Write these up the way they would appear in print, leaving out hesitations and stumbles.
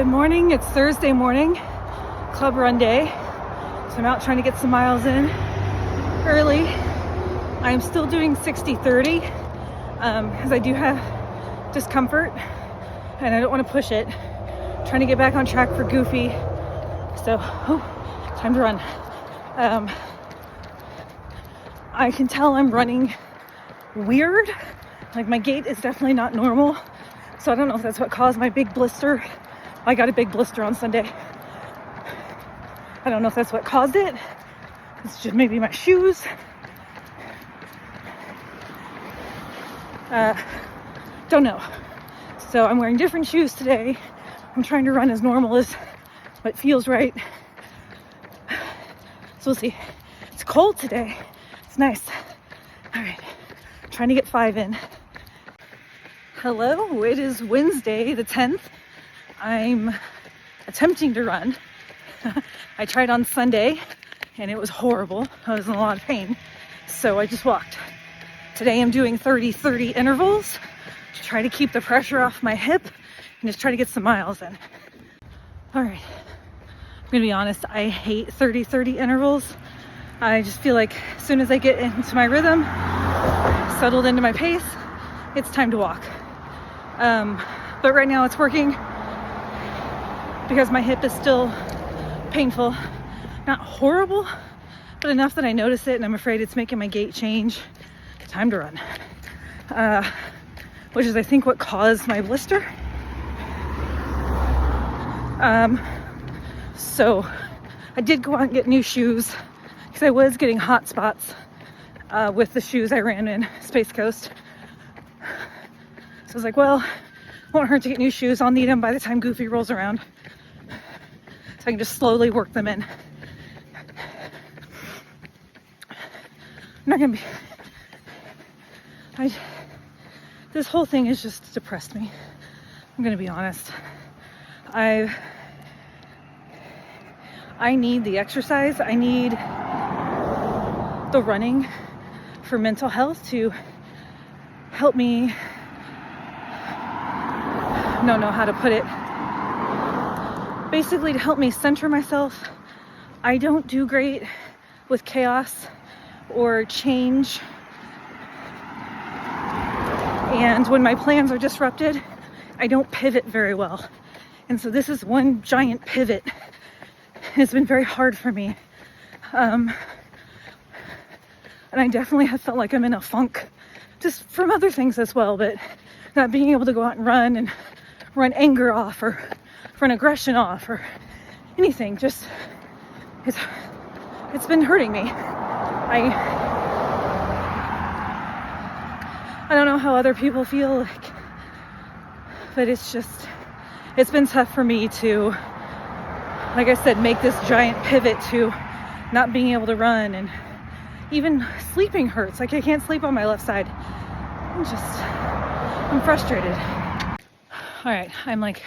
Good morning. It's Thursday morning, club run day. So I'm out trying to get some miles in early. I'm still doing 60-30 because I do have discomfort and I don't want to push it. Trying to get back on track for Goofy. So, time to run. I can tell I'm running weird. Like my gait is definitely not normal. So I don't know if that's what caused my big blister. I got a big blister on Sunday. I don't know if that's what caused it. It's just maybe my shoes. Don't know. So I'm wearing different shoes today. I'm trying to run as normal as what feels right. So we'll see. It's cold today. It's nice. All right. Trying to get 5 in. Hello. It is Wednesday the 10th. I'm attempting to run. I tried on Sunday and it was horrible. I was in a lot of pain. So I just walked. Today I'm doing 30-30 intervals to try to keep the pressure off my hip and just try to get some miles in. All right. I'm gonna be honest, I hate 30-30 intervals. I just feel like as soon as I get into my rhythm, settled into my pace, it's time to walk. But right now it's working because my hip is still painful. Not horrible, but enough that I notice it and I'm afraid it's making my gait change. Time to run. Which is I think what caused my blister. So I did go out and get new shoes because I was getting hot spots with the shoes I ran in Space Coast. So I was like, well, won't hurt to get new shoes. I'll need them by the time Goofy rolls around. So I can just slowly work them in. I'm not gonna be... This whole thing has just depressed me. I'm gonna be honest. I need the exercise. I need the running for mental health to help me. Don't know how to put it. Basically to help me center myself. I don't do great with chaos or change. And when my plans are disrupted, I don't pivot very well. And so this is one giant pivot. It's been very hard for me. And I definitely have felt like I'm in a funk, just from other things as well, but not being able to go out and run anger off or run aggression off or anything. Just, it's been hurting me. I don't know how other people feel like, but it's been tough for me to, like I said, make this giant pivot to not being able to run, and even sleeping hurts. Like I can't sleep on my left side. I'm frustrated. All right, I'm like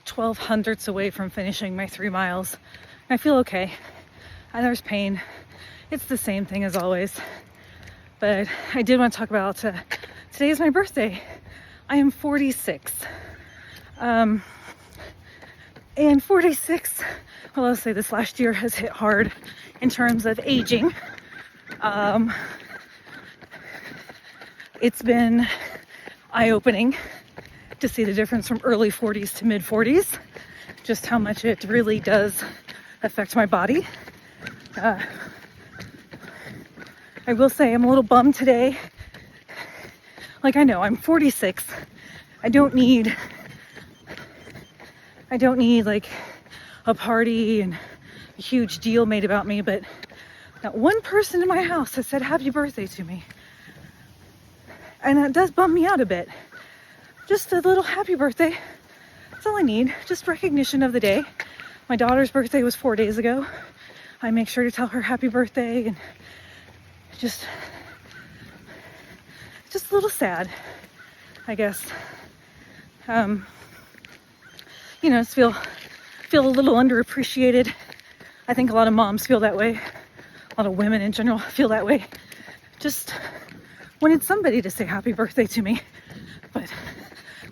12 hundredths away from finishing my 3 miles. I feel okay. And there's pain. It's the same thing as always. But I did want to talk about today is my birthday. I am 46. And 46, well, I'll say this last year has hit hard in terms of aging. It's been eye-opening to see the difference from early 40s to mid 40s, just how much it really does affect my body. I will say I'm a little bummed today. Like, I know I'm 46. I don't need like a party and a huge deal made about me, but not one person in my house has said happy birthday to me. And that does bum me out a bit. Just a little happy birthday. That's all I need. Just recognition of the day. My daughter's birthday was 4 days ago. I make sure to tell her happy birthday, and just a little sad, I guess. Just feel a little underappreciated. I think a lot of moms feel that way. A lot of women in general feel that way. Just wanted somebody to say happy birthday to me, but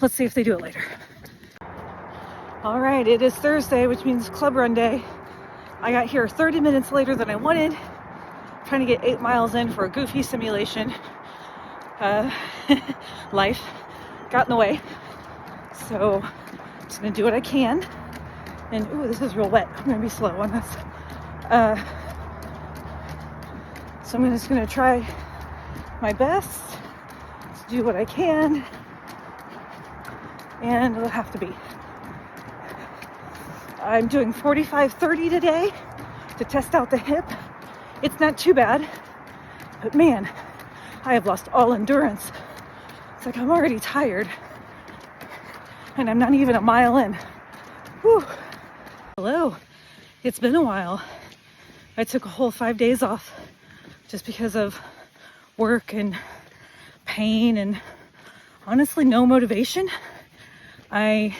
let's see if they do it later. All right, it is Thursday, which means club run day. I got here 30 minutes later than I wanted, trying to get 8 miles in for a goofy simulation. Life got in the way, so I'm just gonna do what I can. And ooh, this is real wet. I'm gonna be slow on this. So I'm just gonna try my best to do what I can, and it'll have to be. I'm doing 45-30 today to test out the hip. It's not too bad, but man, I have lost all endurance. It's like I'm already tired, and I'm not even a mile in. Whew. Hello, it's been a while. I took a whole 5 days off just because of work and pain and honestly no motivation. I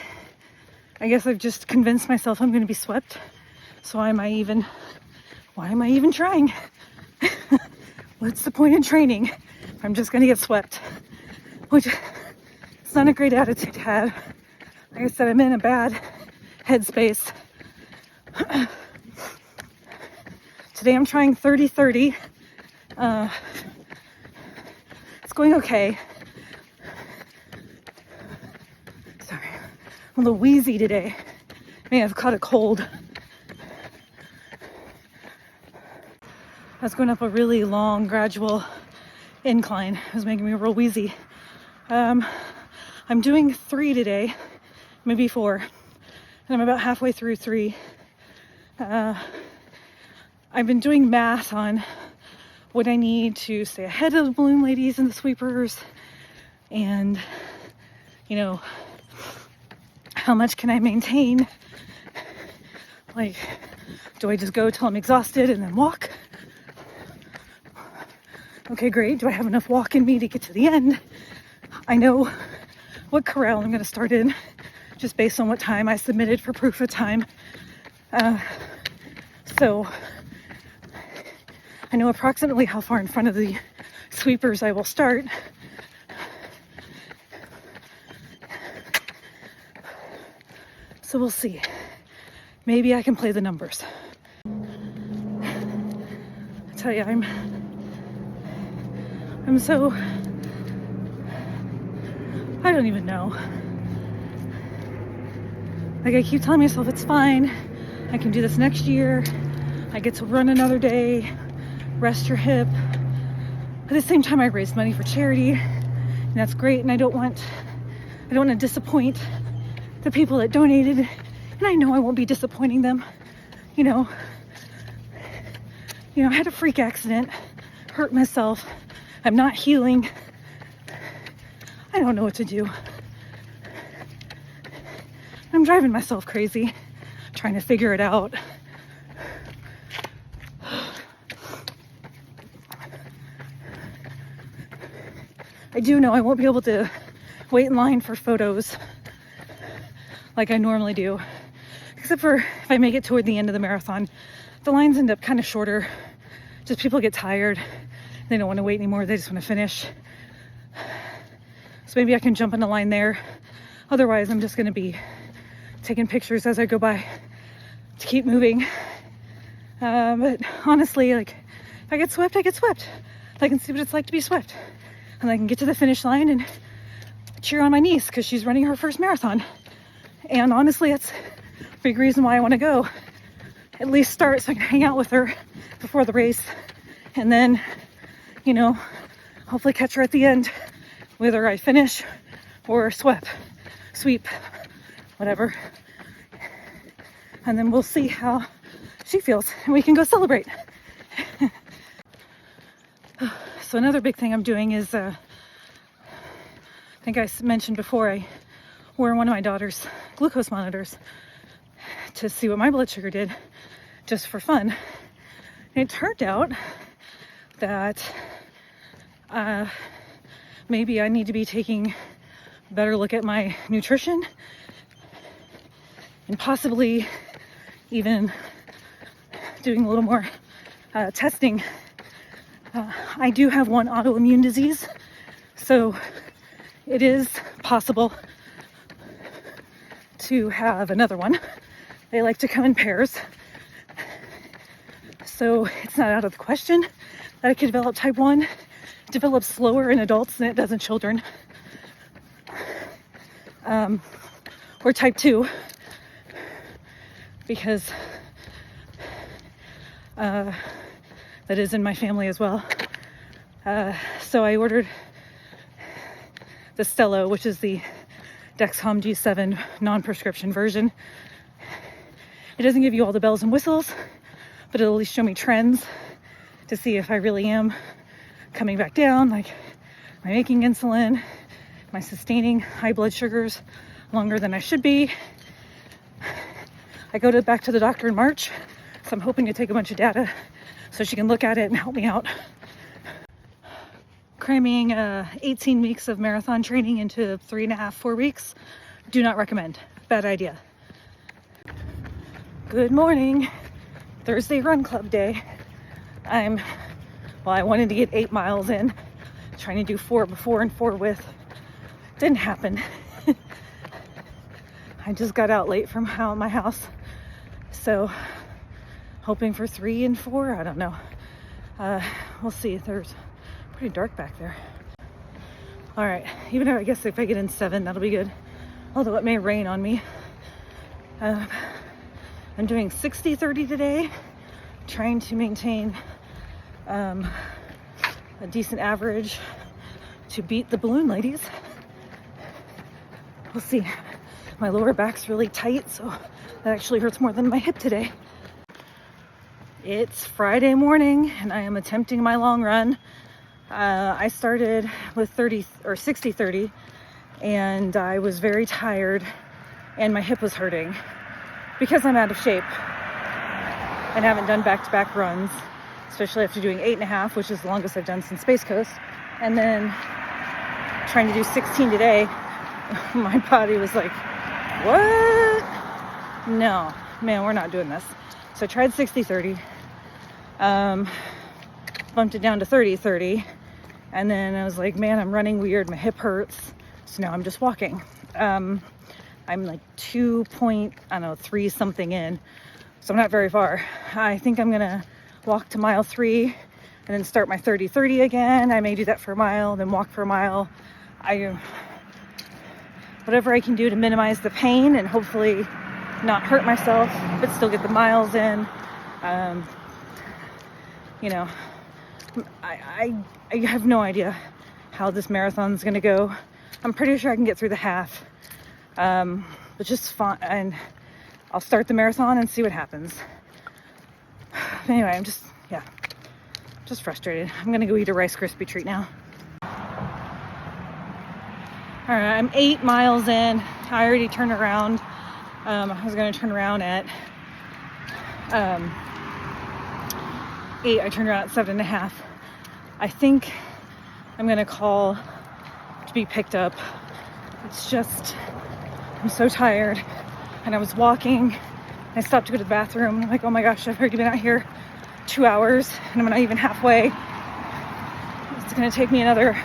guess I've just convinced myself I'm going to be swept. So why am I even trying? What's the point in training if I'm just going to get swept? Which, it's not a great attitude to have. Like I said, I'm in a bad headspace. Today I'm trying 30-30. It's going okay. Sorry, I'm a little wheezy today. Man, I've caught a cold. I was going up a really long, gradual incline. It was making me real wheezy. I'm doing 3 today, maybe 4, and I'm about halfway through 3. I've been doing math on what I need to stay ahead of the balloon ladies and the sweepers, and you know, how much can I maintain? Like, do I just go till I'm exhausted and then walk? Okay, great. Do I have enough walk in me to get to the end? I know what corral I'm going to start in just based on what time I submitted for proof of time. So I know approximately how far in front of the sweepers I will start. So we'll see. Maybe I can play the numbers. I tell you, I'm so, I don't even know. Like, I keep telling myself it's fine. I can do this next year. I get to run another day, rest your hip. At the same time, I raised money for charity, and that's great. And I don't want to disappoint the people that donated, and I know I won't be disappointing them. You know, I had a freak accident, hurt myself. I'm not healing. I don't know what to do. I'm driving myself crazy, trying to figure it out. I do know I won't be able to wait in line for photos like I normally do, except for if I make it toward the end of the marathon. The lines end up kind of shorter. Just people get tired. They don't want to wait anymore. They just want to finish. So maybe I can jump in the line there. Otherwise, I'm just going to be taking pictures as I go by to keep moving. But honestly, like, if I get swept, I get swept. I can see what it's like to be swept. And I can get to the finish line and cheer on my niece because she's running her first marathon. And honestly, that's a big reason why I want to go. At least start so I can hang out with her before the race. And then, you know, hopefully catch her at the end, whether I finish or sweep, whatever. And then we'll see how she feels and we can go celebrate. So another big thing I'm doing is, I think I mentioned before, I wore one of my daughter's glucose monitors to see what my blood sugar did, just for fun. And it turned out that maybe I need to be taking a better look at my nutrition and possibly even doing a little more testing. I do have one autoimmune disease, so it is possible to have another one. They like to come in pairs. So it's not out of the question that I could develop type 1. It develops slower in adults than it does in children. Or type 2, because that is in my family as well. So I ordered the Stello, which is the Dexcom G7 non-prescription version. It doesn't give you all the bells and whistles, but it'll at least show me trends to see if I really am coming back down, like am I making insulin, am I sustaining high blood sugars longer than I should be. I go back to the doctor in March, so I'm hoping to take a bunch of data so she can look at it and help me out. Cramming 18 weeks of marathon training into 3.5, 4 weeks, do not recommend. Bad idea. Good morning. Thursday run club day. I wanted to get 8 miles in, trying to do 4 before and 4 with. Didn't happen. I just got out late from my house, so hoping for 3 and 4. I don't know. We'll see. There's pretty dark back there. All right, even though I guess if I get in 7, that'll be good. Although it may rain on me. I'm doing 60-30 today, trying to maintain a decent average to beat the balloon ladies. We'll see. My lower back's really tight, so that actually hurts more than my hip today. It's Friday morning and I am attempting my long run. I started with 60-30 and I was very tired and my hip was hurting because I'm out of shape and haven't done back-to-back runs, especially after doing 8.5, which is the longest I've done since Space Coast, and then trying to do 16 today. My body was like, what? No, man, we're not doing this. So I tried 60-30, bumped it down to 30-30, and then I was like, man, I'm running weird, my hip hurts, so now I'm just walking. I'm like 3 something in, so I'm not very far. I think I'm gonna walk to mile 3 and then start my 30-30 again. I may do that for a mile, then walk for a mile. Whatever I can do to minimize the pain and hopefully not hurt myself, but still get the miles in. I have no idea how this marathon's gonna go. I'm pretty sure I can get through the half, but just fine. And I'll start the marathon and see what happens. Anyway, I'm just frustrated. I'm gonna go eat a Rice Krispie treat now. All right, I'm 8 miles in. I already turned around. I was gonna turn around at 8. I turned around at 7.5. I think I'm gonna call to be picked up. It's just, I'm so tired. And I was walking. I stopped to go to the bathroom. I'm like, oh my gosh, I've already been out here 2 hours and I'm not even halfway. It's gonna take me another,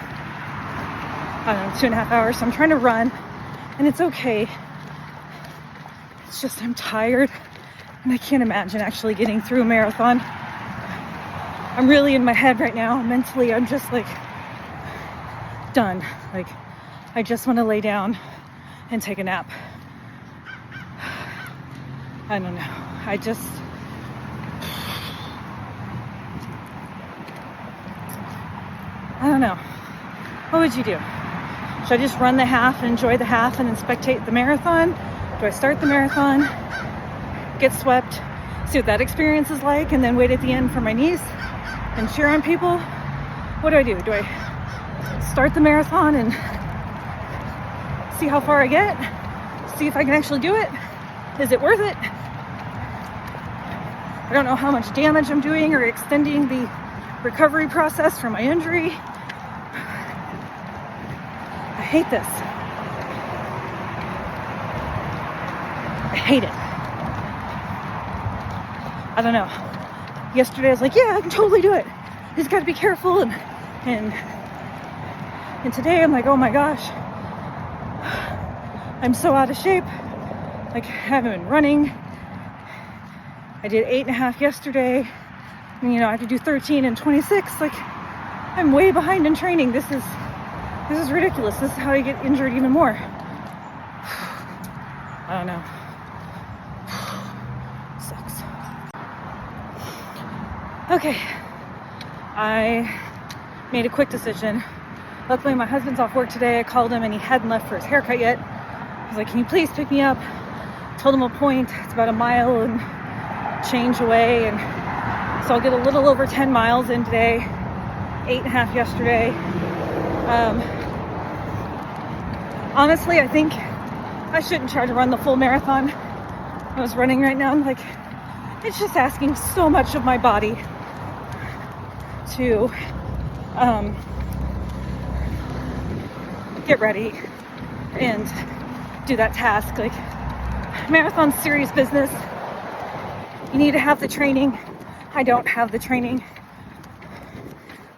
2.5 hours. So I'm trying to run and it's okay. It's just I'm tired and I can't imagine actually getting through a marathon. I'm really in my head right now. Mentally, I'm just like done. Like I just want to lay down and take a nap. I don't know. I don't know. What would you do? Should I just run the half and enjoy the half and then spectate the marathon? Do I start the marathon, get swept, see what that experience is like, and then wait at the end for my niece and cheer on people? What do? Do I start the marathon and see how far I get? See if I can actually do it? Is it worth it? I don't know how much damage I'm doing or extending the recovery process from my injury. I hate this. I hate it. I don't know. Yesterday I was like, yeah, I can totally do it. You just got to be careful. And today I'm like, oh my gosh, I'm so out of shape. Like, I haven't been running. I did 8.5 yesterday. And, you know, I have to do 13 and 26. Like, I'm way behind in training. This is ridiculous. This is how I get injured even more. I don't know. Sucks. Okay. I made a quick decision. Luckily, my husband's off work today. I called him and he hadn't left for his haircut yet. I was like, can you please pick me up? Told him a point. It's about a mile and change away. And so I'll get a little over 10 miles in today. 8.5 yesterday. Honestly, I think I shouldn't try to run the full marathon. I was running right now. I'm like, it's just asking so much of my body to get ready and do that task. Like, marathon's serious business. You need to have the training. I don't have the training.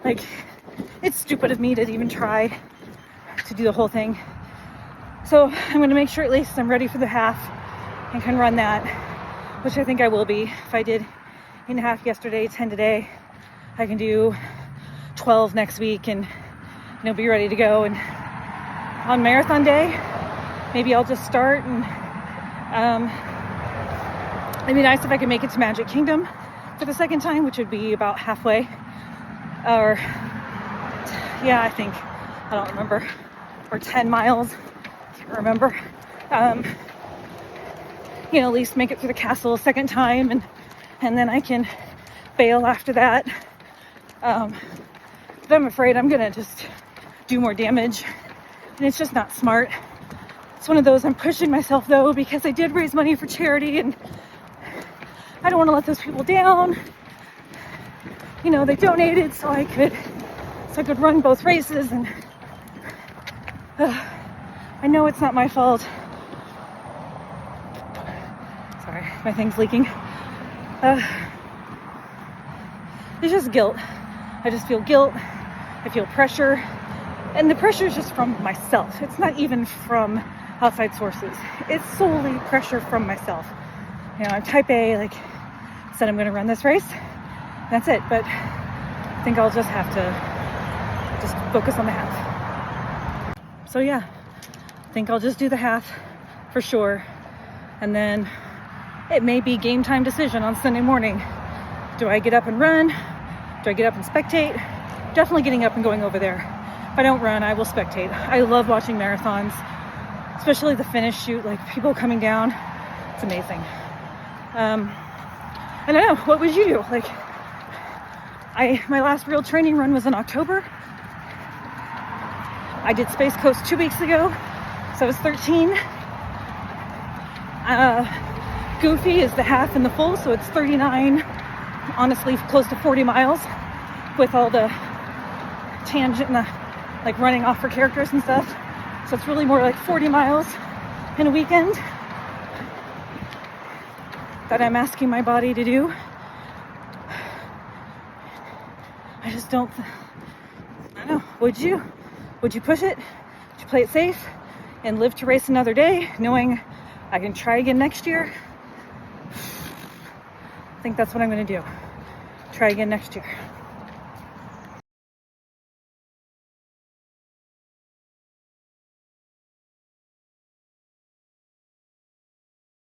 Like, it's stupid of me to even try to do the whole thing. So I'm going to make sure at least I'm ready for the half and can run that, which I think I will be. If I did 8.5 yesterday, 10 today, I can do 12 next week and, you know, be ready to go. And on marathon day, maybe I'll just start, and it'd be nice if I could make it to Magic Kingdom for the second time, which would be about halfway. Or, yeah, I think, I don't remember, or 10 miles, can't remember. You know, at least make it through the castle a second time, and then I can bail after that. But I'm afraid I'm gonna just do more damage, and it's just not smart. It's one of those, I'm pushing myself though, because I did raise money for charity, and I don't want to let those people down. You know, they donated so I could run both races, and I know it's not my fault. Sorry, my thing's leaking. It's just guilt. I just feel guilt. I feel pressure. And the pressure is just from myself. It's not even from outside sources. It's solely pressure from myself. You know, I'm type A, like, said I'm going to run this race. That's it. But I think I'll just have to just focus on the half. So yeah, I think I'll just do the half for sure. And then it may be game time decision on Sunday morning. Do I get up and run? Do I get up and spectate? Definitely getting up and going over there. If I don't run, I will spectate. I love watching marathons, especially the finish shoot, like people coming down. It's amazing. I don't know, what would you do? Like, my last real training run was in October. I did Space Coast 2 weeks ago, so I was 13. Goofy is the half and the full, so it's 39, honestly close to 40 miles with all the tangent and the, like, running off for characters and stuff. So it's really more like 40 miles in a weekend that I'm asking my body to do. I just don't, I don't know, would you push it? Would you play it safe and live to race another day, knowing I can try again next year? I think that's what I'm going to do. Try again next year.